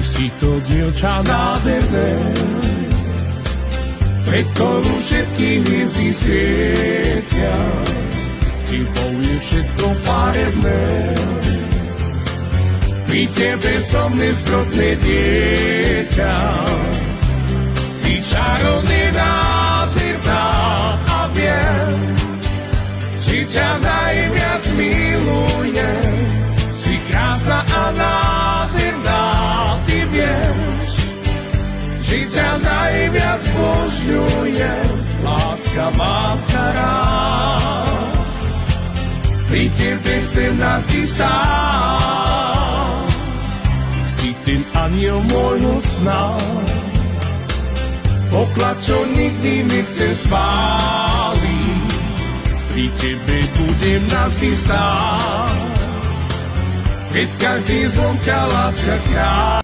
si to dievča nádherné, pred ktorú všetky hviezdy svietia, si povie všetko farebné. Pri tebe som nezgrotné dieťa, si čarovne nádherná a viem, či ťa najviac milujem. Si krásna a nádherná, ty vieš, či ťa najviac božňujem. Láska, mám ťa rád, pri tebe chcem navždy stáť. Si ten aniel môjho sna, poklad, čo nikdy nechce spáliť. Pri tebe budem navždy stáť, keď každý zvon ťa láska chráni.